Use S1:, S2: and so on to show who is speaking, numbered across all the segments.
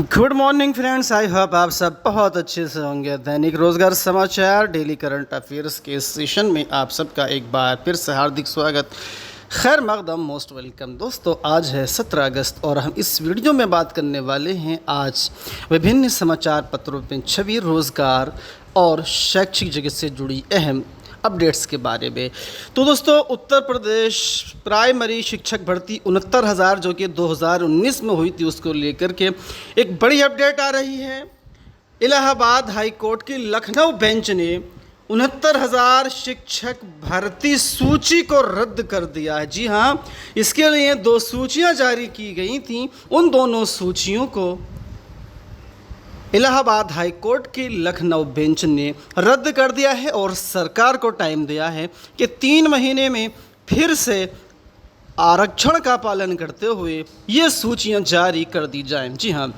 S1: Good morning friends, I hope आप सब बहुत अच्छे से होंगे। दैनिक रोजगार समाचार डेली करंट अफेयर्स के सेशन में आप सबका एक बार फिर से हार्दिक स्वागत, खैर मकदम, मोस्ट वेलकम। दोस्तों, आज है 17 अगस्त और हम इस वीडियो में बात करने वाले हैं आज विभिन्न समाचार पत्रों में छवि रोज़गार और शैक्षिक जगत से जुड़ी अहम अपडेट्स के बारे में। तो दोस्तों, उत्तर प्रदेश प्राइमरी शिक्षक भर्ती 69,000 जो कि 2019 में हुई थी, उसको लेकर के एक बड़ी अपडेट आ रही है। इलाहाबाद हाई कोर्ट की लखनऊ बेंच ने 69,000 शिक्षक भर्ती सूची को रद्द कर दिया है। जी हाँ, इसके लिए दो सूचियां जारी की गई थीं। उन दोनों सूचियों को इलाहाबाद हाई कोर्ट की लखनऊ बेंच ने रद्द कर दिया है और सरकार को टाइम दिया है कि 3 महीने में फिर से आरक्षण का पालन करते हुए ये सूचियां जारी कर दी जाएं। जी हाँ,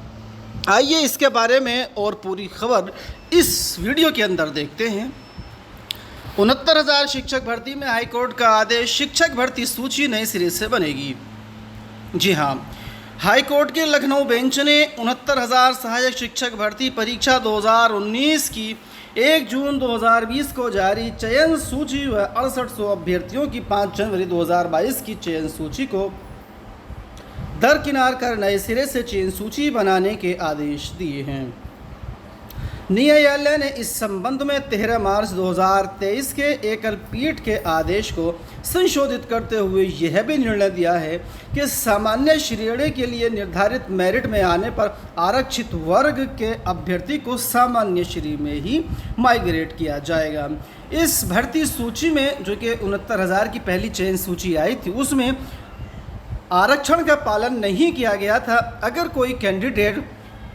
S1: आइए इसके बारे में और पूरी खबर इस वीडियो के अंदर देखते हैं। 69,000 शिक्षक भर्ती में हाई कोर्ट का आदेश, शिक्षक भर्ती सूची नए सिरे से बनेगी। जी हाँ, हाई कोर्ट के लखनऊ बेंच ने 69,000 सहायक शिक्षक भर्ती परीक्षा 2019 की 1 जून 2020 को जारी चयन सूची व 6800 अभ्यर्थियों की 5 जनवरी 2022 की चयन सूची को दरकिनार कर नए सिरे से चयन सूची बनाने के आदेश दिए हैं। न्यायालय ने इस संबंध में 13 मार्च 2023 के एकल पीठ के आदेश को संशोधित करते हुए यह भी निर्णय दिया है कि सामान्य श्रेणी के लिए निर्धारित मेरिट में आने पर आरक्षित वर्ग के अभ्यर्थी को सामान्य श्रेणी में ही माइग्रेट किया जाएगा। इस भर्ती सूची में जो कि 69,000 की पहली चयन सूची आई थी, उसमें आरक्षण का पालन नहीं किया गया था। अगर कोई कैंडिडेट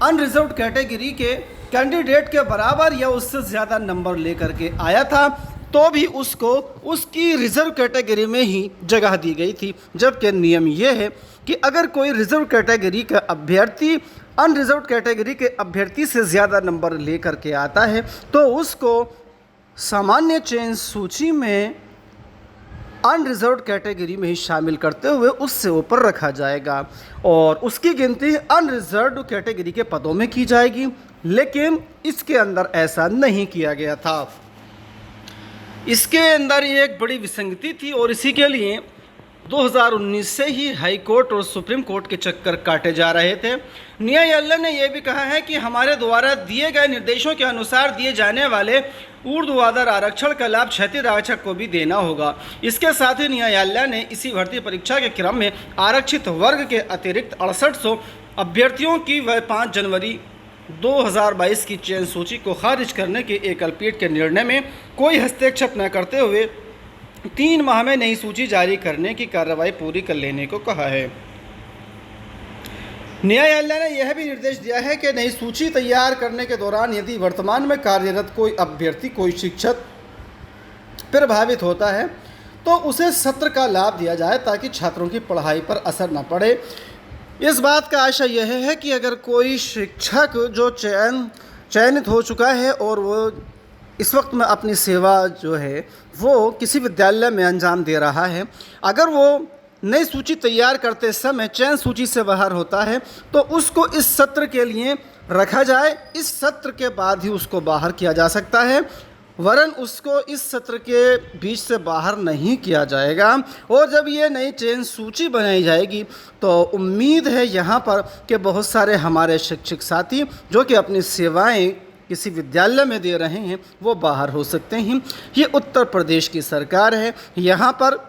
S1: अनरिजर्व्ड कैटेगरी के कैंडिडेट के बराबर या उससे ज़्यादा नंबर लेकर के आया था तो भी उसको उसकी रिज़र्व कैटेगरी में ही जगह दी गई थी। जबकि नियम ये है कि अगर कोई रिज़र्व कैटेगरी का अभ्यर्थी अनरिजर्व्ड कैटेगरी के अभ्यर्थी से ज़्यादा नंबर लेकर के आता है तो उसको सामान्य चयन सूची में अनरिजर्व्ड कैटेगरी में ही शामिल करते हुए उससे ऊपर रखा जाएगा और उसकी गिनती अनरिजर्व्ड कैटेगरी के पदों में की जाएगी। लेकिन इसके अंदर ऐसा नहीं किया गया था। इसके अंदर ये एक बड़ी विसंगति थी और इसी के लिए 2019 से ही हाई कोर्ट और सुप्रीम कोर्ट के चक्कर काटे जा रहे थे। न्यायालय ने यह भी कहा है कि हमारे द्वारा दिए गए निर्देशों के अनुसार दिए जाने वाले ऊर्ध्वाधर आरक्षण का लाभ क्षैतिज आरक्षक को भी देना होगा। इसके साथ ही न्यायालय ने इसी भर्ती परीक्षा के क्रम में आरक्षित वर्ग के अतिरिक्त 6800 अभ्यर्थियों की वह 5 जनवरी 2022 की चयन सूची को खारिज करने के एकल पीठ के निर्णय में कोई हस्तक्षेप न करते हुए 3 माह में नई सूची जारी करने की कार्रवाई पूरी कर लेने को कहा है। न्यायालय ने यह भी निर्देश दिया है कि नई सूची तैयार करने के दौरान यदि वर्तमान में कार्यरत कोई अभ्यर्थी कोई शिक्षक प्रभावित होता है तो उसे सत्र का लाभ दिया जाए ताकि छात्रों की पढ़ाई पर असर न पड़े। इस बात का आशय यह है कि अगर कोई शिक्षक जो चयनित हो चुका है और वो इस वक्त में अपनी सेवा जो है वो किसी विद्यालय में अंजाम दे रहा है, अगर वो नई सूची तैयार करते समय चयन सूची से बाहर होता है तो उसको इस सत्र के लिए रखा जाए। इस सत्र के बाद ही उसको बाहर किया जा सकता है, वरन उसको इस सत्र के बीच से बाहर नहीं किया जाएगा। और जब ये नई चयन सूची बनाई जाएगी तो उम्मीद है यहाँ पर कि बहुत सारे हमारे शिक्षक साथी जो कि अपनी सेवाएं किसी विद्यालय में दे रहे हैं वो बाहर हो सकते हैं। ये उत्तर प्रदेश की सरकार है, यहाँ पर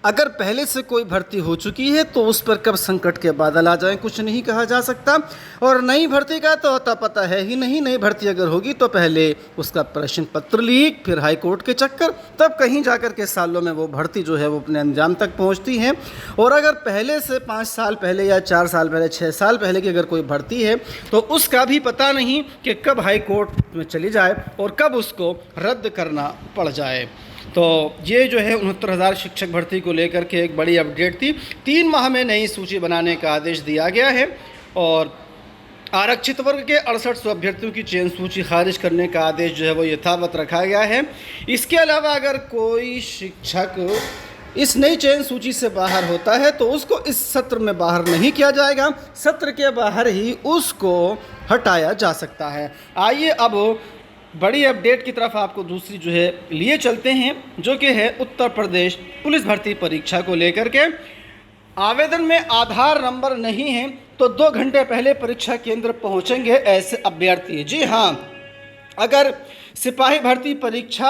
S1: अगर पहले से कोई भर्ती हो चुकी है तो उस पर कब संकट के बादल आ जाएं कुछ नहीं कहा जा सकता। और नई भर्ती का तो अता पता है ही नहीं। नई भर्ती अगर होगी तो पहले उसका प्रश्न पत्र लीक, फिर हाई कोर्ट के चक्कर, तब कहीं जाकर के सालों में वो भर्ती जो है वो अपने अंजाम तक पहुंचती है। और अगर पहले से 5 साल पहले या 4 साल पहले 6 साल पहले की अगर कोई भर्ती है तो उसका भी पता नहीं कि कब हाई कोर्ट में चली जाए और कब उसको रद्द करना पड़ जाए। तो ये जो है 69,000 शिक्षक भर्ती को लेकर के एक बड़ी अपडेट थी। 3 माह में नई सूची बनाने का आदेश दिया गया है और आरक्षित वर्ग के 6800 अभ्यर्थियों की चयन सूची खारिज करने का आदेश जो है वो यथावत रखा गया है। इसके अलावा अगर कोई शिक्षक इस नई चयन सूची से बाहर होता है तो उसको इस सत्र में बाहर नहीं किया जाएगा, सत्र के बाहर ही उसको हटाया जा सकता है। आइए अब बड़ी अपडेट की तरफ आपको दूसरी जो है लिए चलते हैं, जो कि है उत्तर प्रदेश पुलिस भर्ती परीक्षा को लेकर के। आवेदन में आधार नंबर नहीं है तो 2 घंटे पहले परीक्षा केंद्र पहुंचेंगे ऐसे अभ्यर्थी। जी हाँ, अगर सिपाही भर्ती परीक्षा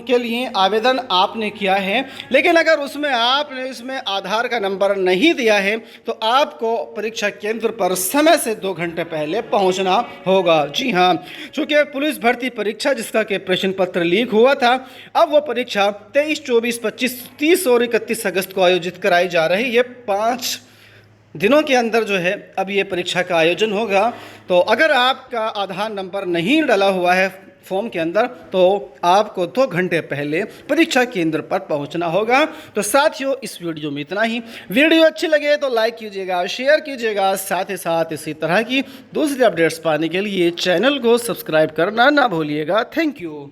S1: के लिए आवेदन आपने किया है, लेकिन अगर उसमें आपने इसमें आधार का नंबर नहीं दिया है तो आपको परीक्षा केंद्र पर समय से 2 घंटे पहले पहुंचना होगा। जी हाँ, चूँकि पुलिस भर्ती परीक्षा जिसका कि प्रश्न पत्र लीक हुआ था, अब वो परीक्षा 23, 24, 25, 30 और 31 अगस्त को आयोजित कराई जा रही है। 5 दिनों के अंदर जो है अब ये परीक्षा का आयोजन होगा। तो अगर आपका आधार नंबर नहीं डला हुआ है फॉर्म के अंदर तो आपको 2 घंटे पहले परीक्षा केंद्र पर पहुंचना होगा। तो साथियों, इस वीडियो में इतना ही। वीडियो अच्छी लगे तो लाइक कीजिएगा, शेयर कीजिएगा, साथ ही साथ इसी तरह की दूसरी अपडेट्स पाने के लिए चैनल को सब्सक्राइब करना ना भूलिएगा। Thank you.